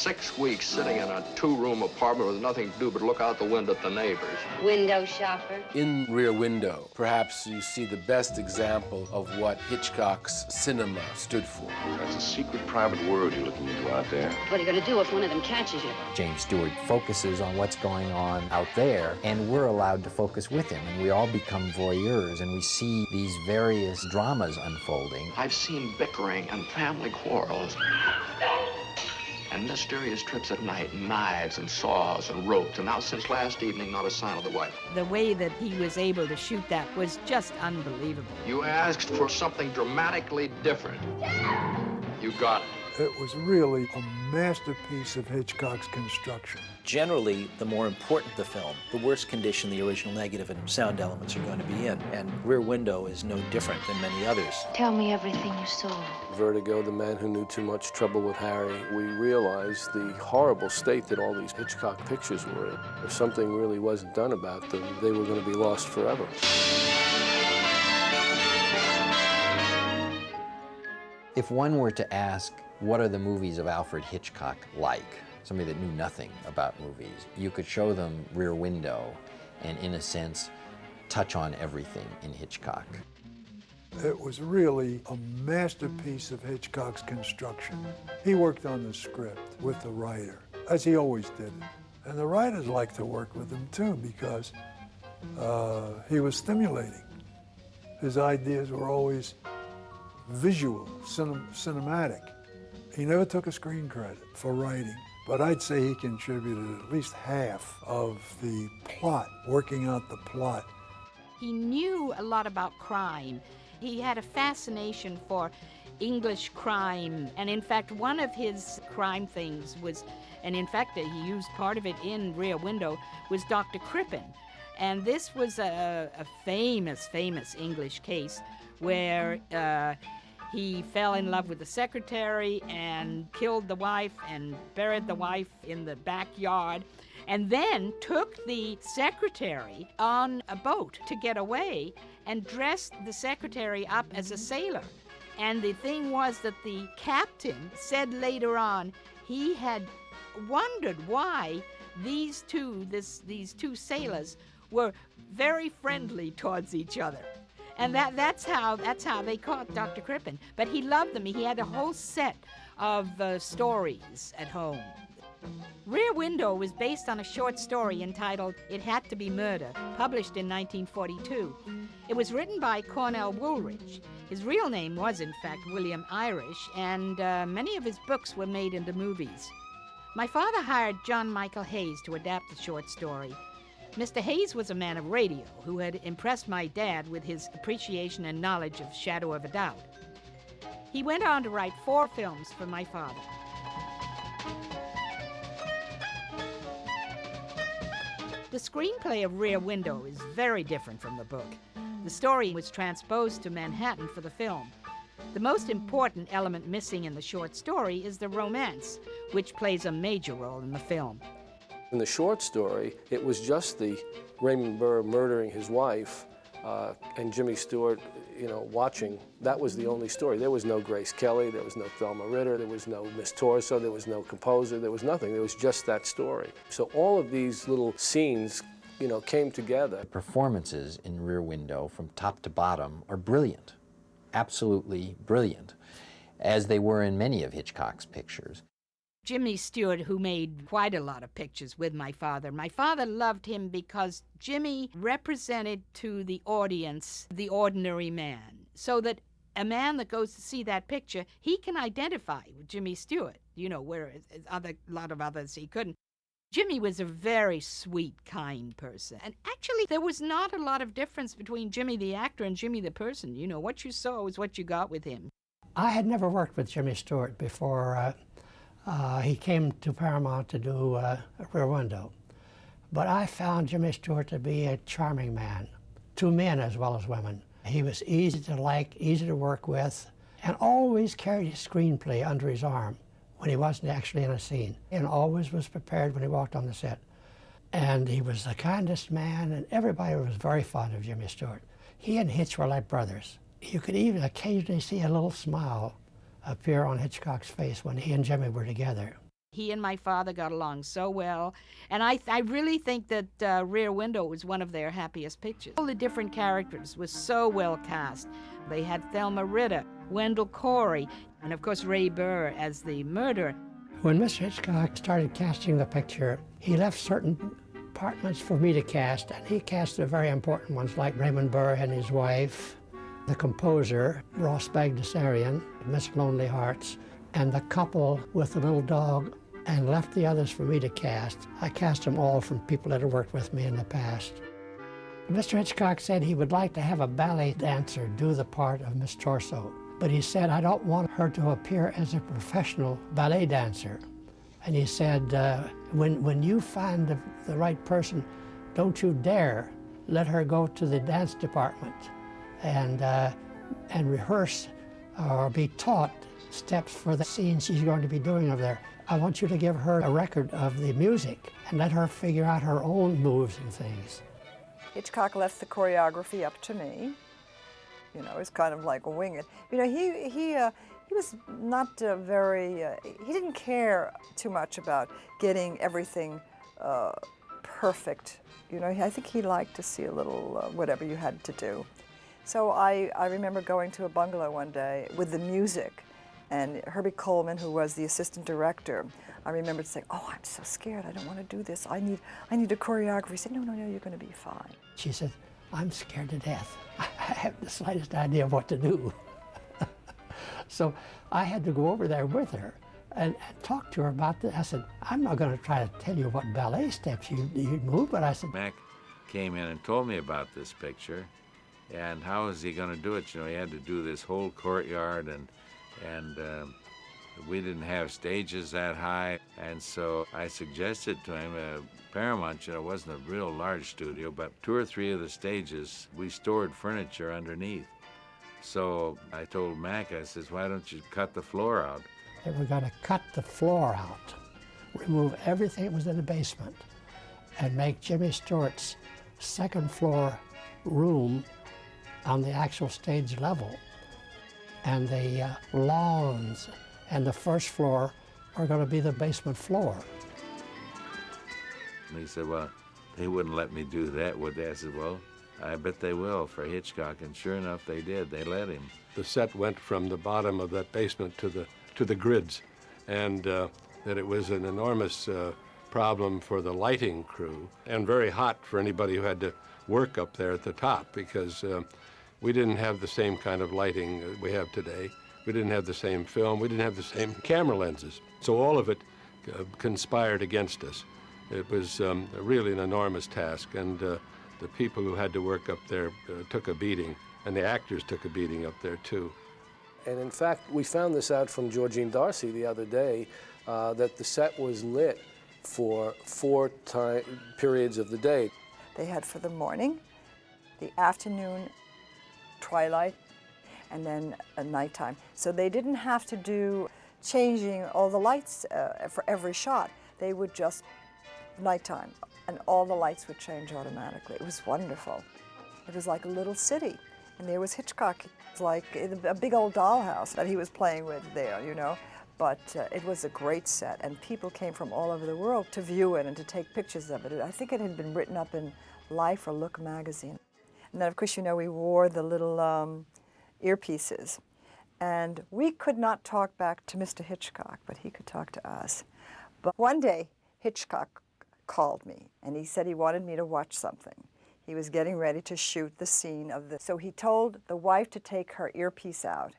6 weeks sitting in a 2-room apartment with nothing to do but look out the window at the neighbors. Window shopper. In Rear Window, perhaps you see the best example of what Hitchcock's cinema stood for. That's a secret private world you're looking into out there. What are you going to do if one of them catches you? James Stewart focuses on what's going on out there, and we're allowed to focus with him, and we all become voyeurs, and we see these various dramas unfolding. I've seen bickering and family quarrels. And mysterious trips at night, knives and saws and ropes, and now since last evening, not a sign of the wife. The way that he was able to shoot that was just unbelievable. You asked for something dramatically different. You got it. It was really a masterpiece of Hitchcock's construction. Generally, the more important the film, the worse condition the original negative and sound elements are going to be in. And Rear Window is no different than many others. Tell me everything you saw. Vertigo, The Man Who Knew Too Much Trouble with Harry, we realized the horrible state that all these Hitchcock pictures were in. If something really wasn't done about them, they were going to be lost forever. If one were to ask, what are the movies of Alfred Hitchcock like? Somebody that knew nothing about movies. You could show them Rear Window and, in a sense, touch on everything in Hitchcock. It was really a masterpiece of Hitchcock's construction. He worked on the script with the writer, as he always did it. And the writers liked to work with him too, because he was stimulating. His ideas were always visual, cinematic. He never took a screen credit for writing, but I'd say he contributed at least half of the plot, working out the plot. He knew a lot about crime. He had a fascination for English crime, and in fact, one of his crime things was, and in fact, he used part of it in Rear Window, was Dr. Crippen. And this was a famous English case where he fell in love with the secretary and killed the wife and buried the wife in the backyard, and then took the secretary on a boat to get away and dressed the secretary up as a sailor. And the thing was that the captain said later on he had wondered why these two sailors were very friendly towards each other. And that's how they caught Dr. Crippen. But he loved them. He had a whole set of stories at home. Rear Window was based on a short story entitled It Had to Be Murder, published in 1942. It was written by Cornell Woolrich. His real name was, in fact, William Irish, and many of his books were made into movies. My father hired John Michael Hayes to adapt the short story. Mr. Hayes was a man of radio who had impressed my dad with his appreciation and knowledge of Shadow of a Doubt. He went on to write 4 films for my father. The screenplay of Rear Window is very different from the book. The story was transposed to Manhattan for the film. The most important element missing in the short story is the romance, which plays a major role in the film. In the short story, it was just the Raymond Burr murdering his wife and Jimmy Stewart, watching. That was the only story. There was no Grace Kelly, there was no Thelma Ritter, there was no Miss Torso, there was no composer, there was nothing. There was just that story. So all of these little scenes, came together. The performances in Rear Window from top to bottom are brilliant, absolutely brilliant, as they were in many of Hitchcock's pictures. Jimmy Stewart, who made quite a lot of pictures with my father loved him because Jimmy represented to the audience the ordinary man, so that a man that goes to see that picture, he can identify with Jimmy Stewart, whereas a lot of others he couldn't. Jimmy was a very sweet, kind person. And actually, there was not a lot of difference between Jimmy the actor and Jimmy the person. What you saw was what you got with him. I had never worked with Jimmy Stewart before he came to Paramount to do Rear Window. But I found Jimmy Stewart to be a charming man, to men as well as women. He was easy to like, easy to work with, and always carried his screenplay under his arm when he wasn't actually in a scene, and always was prepared when he walked on the set. And he was the kindest man, and everybody was very fond of Jimmy Stewart. He and Hitch were like brothers. You could even occasionally see a little smile appear on Hitchcock's face when he and Jimmy were together. He and my father got along so well, and I really think that Rear Window was one of their happiest pictures. All the different characters were so well cast. They had Thelma Ritter, Wendell Corey, and of course Ray Burr as the murderer. When Mr. Hitchcock started casting the picture, he left certain departments for me to cast, and he cast the very important ones like Raymond Burr and his wife, the composer, Ross Bagdasarian, Miss Lonely Hearts, and the couple with the little dog, and left the others for me to cast. I cast them all from people that had worked with me in the past. Mr. Hitchcock said he would like to have a ballet dancer do the part of Miss Torso, but he said, I don't want her to appear as a professional ballet dancer. And he said, when you find the right person, don't you dare let her go to the dance department and rehearse or be taught steps for the scene she's going to be doing over there. I want you to give her a record of the music and let her figure out her own moves and things. Hitchcock left the choreography up to me. You know, it's kind of like a wing it. You know, he was not he didn't care too much about getting everything perfect. You know, I think he liked to see a little whatever you had to do. So I remember going to a bungalow one day with the music, and Herbie Coleman, who was the assistant director, I remember saying, oh, I'm so scared, I don't want to do this. I need a choreographer. He said, no, you're going to be fine. She said, I'm scared to death. I haven't the slightest idea of what to do. So I had to go over there with her and talk to her about this. I said, I'm not going to try to tell you what ballet steps you move, but I said... Mac came in and told me about this picture, and how was he going to do it? You know, he had to do this whole courtyard, and we didn't have stages that high, and so I suggested to him, Paramount, you know, wasn't a real large studio, but 2 or 3 of the stages, we stored furniture underneath. So I told Mac, I says, why don't you cut the floor out? They were going to cut the floor out, remove everything that was in the basement, and make Jimmy Stewart's second floor room on the actual stage level. And the lawns and the first floor are going to be the basement floor. And he said, well, they wouldn't let me do that, would they? I said, well, I bet they will for Hitchcock, and sure enough, they did. They let him. The set went from the bottom of that basement to the grids, and that it was an enormous problem for the lighting crew, and very hot for anybody who had to work up there at the top, because we didn't have the same kind of lighting we have today. We didn't have the same film. We didn't have the same camera lenses. So all of it conspired against us. It was really an enormous task, and the people who had to work up there took a beating, and the actors took a beating up there too. And in fact, we found this out from Georgine Darcy the other day, that the set was lit for 4 periods of the day. They had for the morning, the afternoon, twilight, and then a nighttime. So they didn't have to do changing all the lights for every shot. They would just nighttime, and all the lights would change automatically. It was wonderful. It was like a little city. And there was Hitchcock. It was like a big old dollhouse that he was playing with there, you know. But it was a great set, and people came from all over the world to view it and to take pictures of it. I think it had been written up in Life or Look magazine. And then, of course, you know, we wore the little earpieces. And we could not talk back to Mr. Hitchcock, but he could talk to us. But one day, Hitchcock called me, and he said he wanted me to watch something. He was getting ready to shoot the scene of the... So he told the wife to take her earpiece out,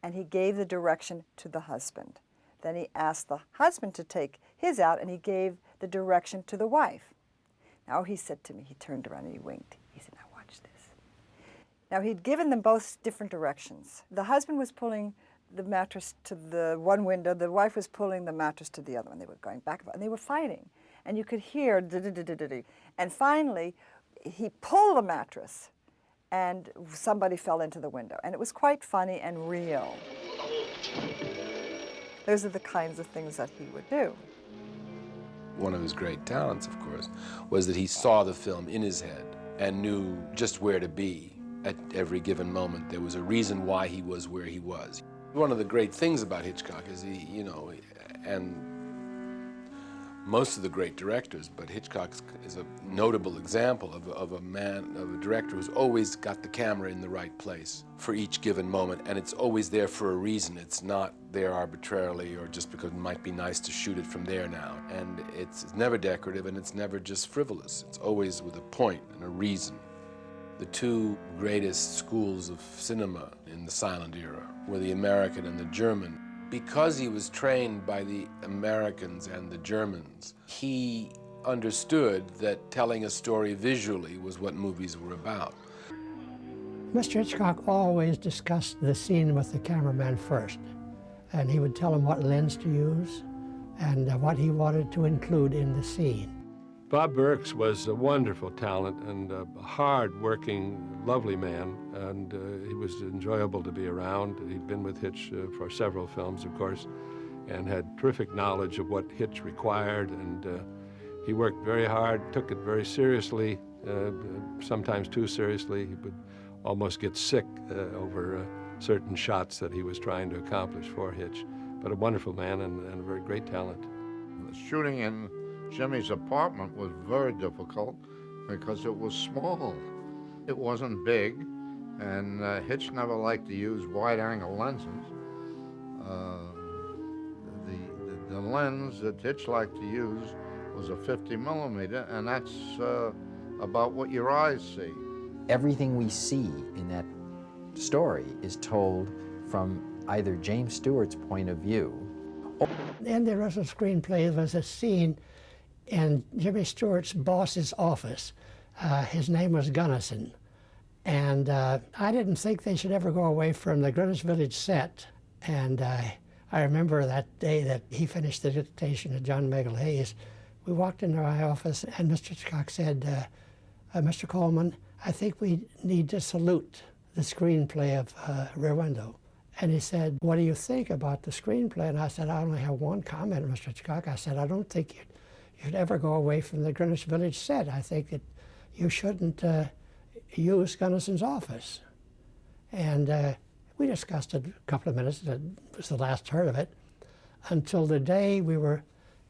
and he gave the direction to the husband. Then he asked the husband to take his out, and he gave the direction to the wife. Now he said to me, he turned around and he winked. He said, now watch this. Now he'd given them both different directions. The husband was pulling the mattress to the one window, the wife was pulling the mattress to the other one. They were going back and forth, and they were fighting. And you could hear da-da-da-da-da-da. And finally, he pulled the mattress, and somebody fell into the window. And it was quite funny and real. Those are the kinds of things that he would do. One of his great talents, of course, was that he saw the film in his head and knew just where to be at every given moment. There was a reason why he was where he was. One of the great things about Hitchcock is he, you know, and most of the great directors, but Hitchcock is a notable example of a director who's always got the camera in the right place for each given moment, and it's always there for a reason. It's not there arbitrarily or just because it might be nice to shoot it from there now. And it's never decorative, and it's never just frivolous. It's always with a point and a reason. The two greatest schools of cinema in the silent era were the American and the German. Because he was trained by the Americans and the Germans, he understood that telling a story visually was what movies were about. Mr. Hitchcock always discussed the scene with the cameraman first, and he would tell him what lens to use and what he wanted to include in the scene. Bob Burks was a wonderful talent and a hard-working, lovely man, and he was enjoyable to be around. He'd been with Hitch for several films, of course, and had terrific knowledge of what Hitch required, and he worked very hard, took it very seriously, sometimes too seriously. He would almost get sick over certain shots that he was trying to accomplish for Hitch, but a wonderful man and a very great talent. Shooting in Jimmy's apartment was very difficult because it was small. It wasn't big, and Hitch never liked to use wide-angle lenses. The lens that Hitch liked to use was a 50 millimeter, and that's about what your eyes see. Everything we see in that story is told from either James Stewart's point of view. In the original screenplay, there was a scene in Jimmy Stewart's boss's office. His name was Gunnison. And I didn't think they should ever go away from the Greenwich Village set. And I remember that day that he finished the dictation to John Megal Hayes. We walked into my office, and Mr. Hitchcock said, Mr. Coleman, I think we need to salute the screenplay of Rear Window. And he said, what do you think about the screenplay? And I said, I only have one comment, Mr. Hitchcock. I said, I don't think you should ever go away from the Greenwich Village set. I think that you shouldn't use Gunnison's office. And we discussed it a couple of minutes. That was the last heard of it, until the day we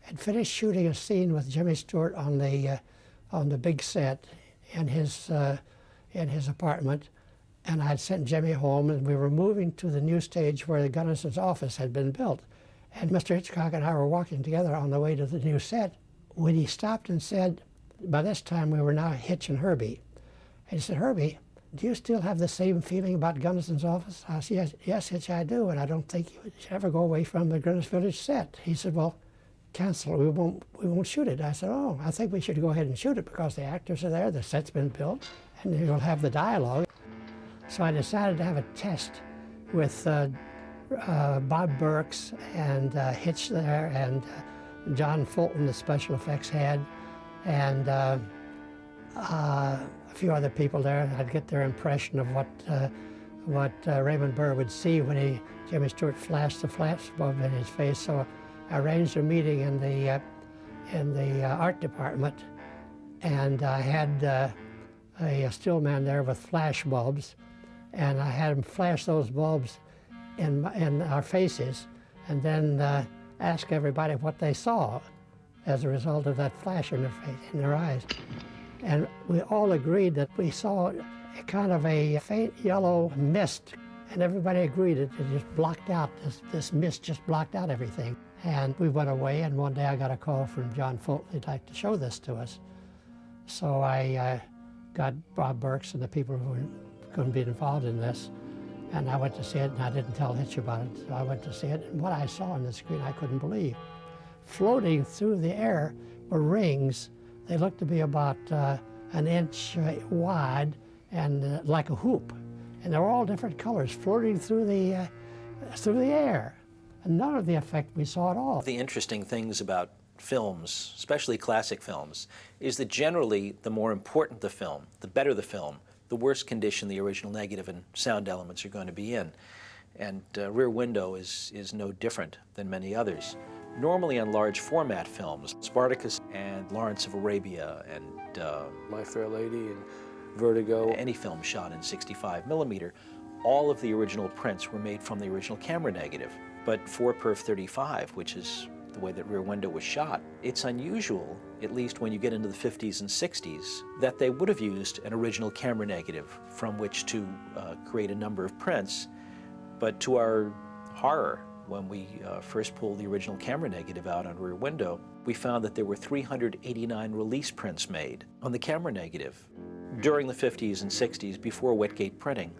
had finished shooting a scene with Jimmy Stewart on the big set in his apartment. And I'd sent Jimmy home, and we were moving to the new stage where the Gunnison's office had been built. And Mr. Hitchcock and I were walking together on the way to the new set when he stopped and said, by this time we were now Hitch and Herbie. And he said, Herbie, do you still have the same feeling about Gunnison's office? I said, yes, Hitch, I do, and I don't think you should ever go away from the Greenwich Village set. He said, well, cancel it, we won't shoot it. I said, oh, I think we should go ahead and shoot it because the actors are there, the set's been built, and you'll have the dialogue. So I decided to have a test with Bob Burks and Hitch there, and John Fulton, the special effects head, and a few other people there. I'd get their impression of what Raymond Burr would see when Jimmy Stewart flashed the flash bulb in his face. So I arranged a meeting in the art department, and I had a still man there with flash bulbs. And I had him flash those bulbs in our faces, and then ask everybody what they saw as a result of that flash in their eyes. And we all agreed that we saw a kind of a faint yellow mist, and everybody agreed it just blocked out, this mist just blocked out everything. And we went away, and one day I got a call from John Fulton. He'd like to show this to us. So I got Bob Burks and the people who couldn't be involved in this, and I went to see it, and I didn't tell Hitch about it, so I went to see it, and what I saw on the screen I couldn't believe. Floating through the air were rings. They looked to be about an inch wide and like a hoop, and they were all different colors floating through the air, and none of the effect we saw at all. The interesting things about films, especially classic films, is that generally the more important the film, the better the film, the worse condition the original negative and sound elements are going to be in. And Rear Window is no different than many others. Normally on large format films, Spartacus and Lawrence of Arabia and My Fair Lady and Vertigo. Any film shot in 65 millimeter, all of the original prints were made from the original camera negative. But for Perf 35, which is the way that Rear Window was shot. It's unusual, at least when you get into the 50s and 60s, that they would have used an original camera negative from which to create a number of prints. But to our horror, when we first pulled the original camera negative out on Rear Window, we found that there were 389 release prints made on the camera negative. During the 50s and 60s, before wet-gate printing,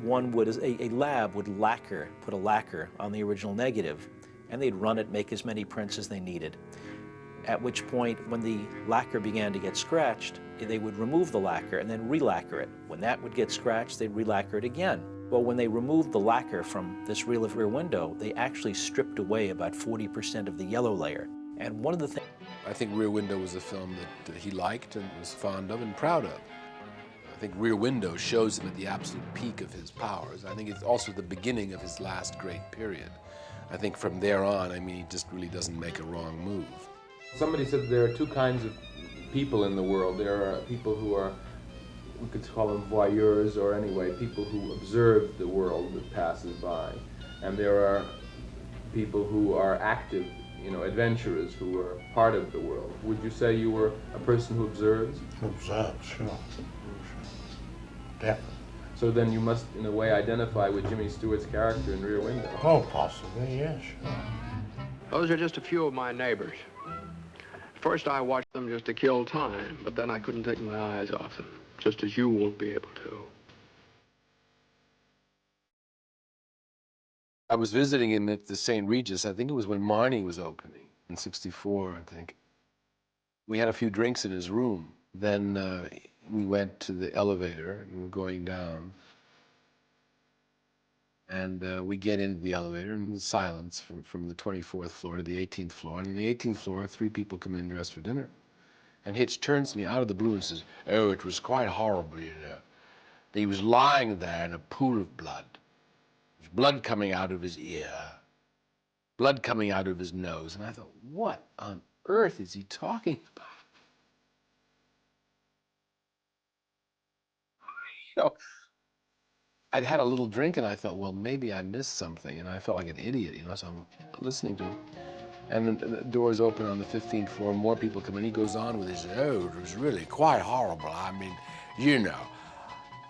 a lab would put a lacquer on the original negative, and they'd run it, make as many prints as they needed. At which point, when the lacquer began to get scratched, they would remove the lacquer and then re-lacquer it. When that would get scratched, they'd re-lacquer it again. Well, when they removed the lacquer from this reel of Rear Window, they actually stripped away about 40% of the yellow layer. And one of the things... I think Rear Window was a film that he liked and was fond of and proud of. I think Rear Window shows him at the absolute peak of his powers. I think it's also the beginning of his last great period. I think from there on, I mean, he just really doesn't make a wrong move. Somebody said there are two kinds of people in the world. There are people who are, we could call them voyeurs, or anyway, people who observe the world that passes by. And there are people who are active, you know, adventurers who are part of the world. Would you say you were a person who observes? Observes, sure. Definitely. So then you must, in a way, identify with Jimmy Stewart's character in Rear Window. Oh, possibly, yes, sure. Those are just a few of my neighbors. First, I watched them just to kill time, but then I couldn't take my eyes off them, just as you won't be able to. I was visiting him at the St. Regis. I think it was when Marnie was opening, in '64, I think. We had a few drinks in his room. Then we went to the elevator, and we were going down. And we get into the elevator, and there's silence from the 24th floor to the 18th floor. And on the 18th floor, 3 people come in dressed for dinner. And Hitch turns to me out of the blue and says, "Oh, it was quite horrible, you know. He was lying there in a pool of blood. There's blood coming out of his ear, blood coming out of his nose." And I thought, what on earth is he talking about? You know, I'd had a little drink and I thought, well, maybe I missed something. And I felt like an idiot, you know, so I'm listening to him. And then the doors open on the 15th floor, more people come in. He goes on with his, "Oh, it was really quite horrible. I mean, you know,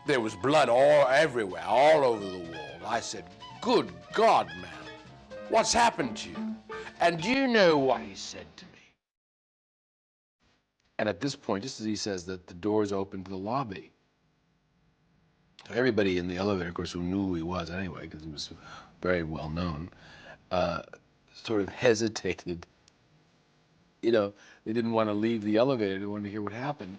there was blood everywhere, all over the wall." I said, "Good God, man, what's happened to you?" And do you know what he said to me? And at this point, just as he says that, the doors open to the lobby. So everybody in the elevator, of course, who knew who he was anyway, because he was very well known, sort of hesitated. You know, they didn't want to leave the elevator. They wanted to hear what happened.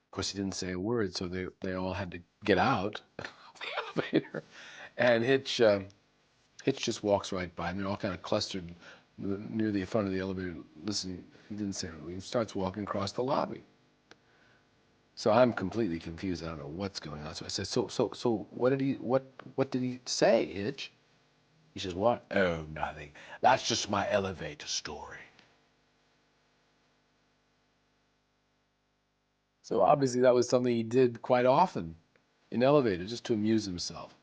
Of course, he didn't say a word, so they all had to get out of the elevator. And Hitch just walks right by, and they're all kind of clustered near the front of the elevator listening. He didn't say anything. He starts walking across the lobby. So I'm completely confused. I don't know what's going on. So I said, so what did he say, Hitch? He says, "What? Oh, nothing. That's just my elevator story." So obviously that was something he did quite often in elevators, just to amuse himself.